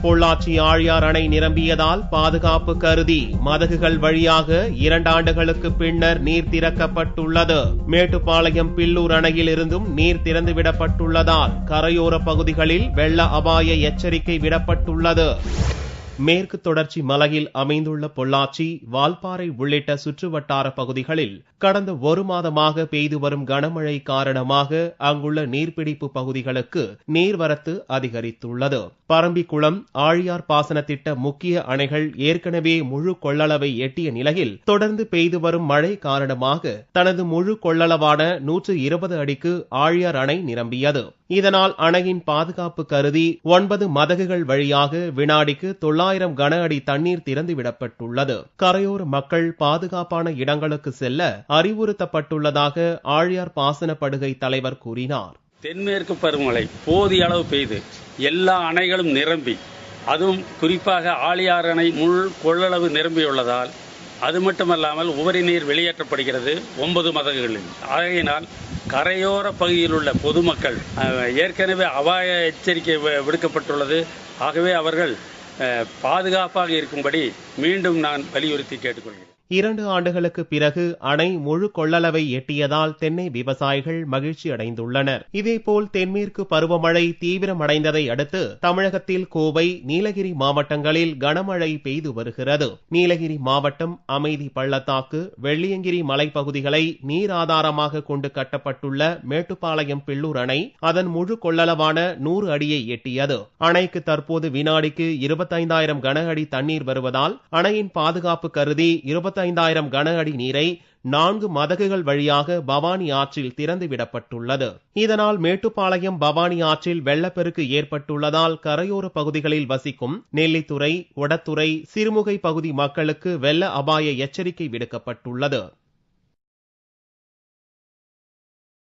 பொள்ளாச்சி ஆழியார் அணை நிரம்பியதால் பாதுகாப்பு கருதி மதகுகள் வழியாக 2 ஆண்டுகளுக்கு பின்னர் நீர் திறக்கப்பட்டுள்ளது. மேட்டுப்பாளையம் பில்லூர் அணையில் இருந்தும் நீர் திறந்துவிடப்பட்டுள்ளதால் கரையோர பகுதிகளில் வெள்ள அபாய எச்சரிக்கை விடப்பட்டுள்ளது. மேற்கு தொடர்ச்சி மலையில் அமைந்துள்ள பொள்ளாச்சி, வால்பாறை உள்ளிட்ட சுற்றுவட்டார பகுதிகளில் கடந்த 1 மாதமாக பெய்து வரும் கனமழை காரணமாக அங்குள்ள நீர்பிடிப்பு பகுதிகளுக்கு நீர்வரத்து அதிகரித்துள்ளது. பரம்பிக்குளம், ஆழியார் பாசன திட்ட முக்கிய அணைகள் ஏற்கனவே முழு கொள்ளளவை எட்டிய நிலையில் தொடர்ந்து பெய்து வரும் மழை காரணமாக தனது முழு கொள்ளளவான 120 அடிக்கு ஆழியார் அணை நிரம்பியது. இதனால் அணையின் பாதுகாப்பு கருதி 9 மதகுகள் வழியாக வினாடிக்கு 900 கன அடி தண்ணீர் திறந்துவிடப்பட்டுள்ளது. கரையோர மக்கள் பாதுகாப்பான இடங்களுக்கு செல்ல அறிவுறுத்தப்பட்டுள்ளதாக ஆழியார் பாசன படுகை தலைவர் கூறினார். தென்மேற்கு பருவமழை போதிய அளவு பெய்து எல்லா அணைகளும் நிரம்பி, அதுவும் குறிப்பாக ஆழியார் அணை முழு கொள்ளளவு நிரம்பியுள்ளதால் அது மட்டுமல்லாமல் உபரி நீர் வெளியேற்றப்படுகிறது 9 மதகுகளில். ஆகையினால் கரையோர பகுதியில் உள்ள பொதுமக்கள் ஏற்கனவே அபாய எச்சரிக்கை விடுக்கப்பட்டுள்ளது. ஆகவே அவர்கள் பாதுகாப்பாக இருக்கும்படி மீண்டும் நான் வலியுறுத்தி கேட்டுக்கொள்கிறேன். 2 ஆண்டுகளுக்கு பிறகு அணை முழு கொள்ளளவை எட்டியதால் தென்னை விவசாயிகள் மகிழ்ச்சி அடைந்துள்ளனர். இதேபோல் தென்மேற்கு பருவமழை தீவிரமடைந்ததை அடுத்து தமிழகத்தில் கோவை, நீலகிரி மாவட்டங்களில் கனமழை பெய்து வருகிறது. நீலகிரி மாவட்டம் அமைதி பள்ளத்தாக்கு, வெள்ளியங்கிரி மலைப்பகுதிகளை நீர் ஆதாரமாக கொண்டு கட்டப்பட்டுள்ள மேட்டுப்பாளையம் பில்லூர் அணை அதன் முழு கொள்ளளவான 100 அடியை எட்டியது. அணைக்கு தற்போது வினாடிக்கு 25,000 கன அடி தண்ணீர் வருவதால் அணையின் பாதுகாப்பு கருதி 25,000 கன அடி நீரை 4 மதகுகள் வழியாக பவானி ஆற்றில் திறந்துவிடப்பட்டுள்ளது. இதனால் மேட்டுப்பாளையம் பவானி ஆற்றில் வெள்ளப்பெருக்கு ஏற்பட்டுள்ளதால் கரையோர பகுதிகளில் வசிக்கும் நெல்லித்துறை, ஒடத்துறை, சிறுமுகை பகுதி மக்களுக்கு வெள்ள அபாய எச்சரிக்கை விடுக்கப்பட்டுள்ளது.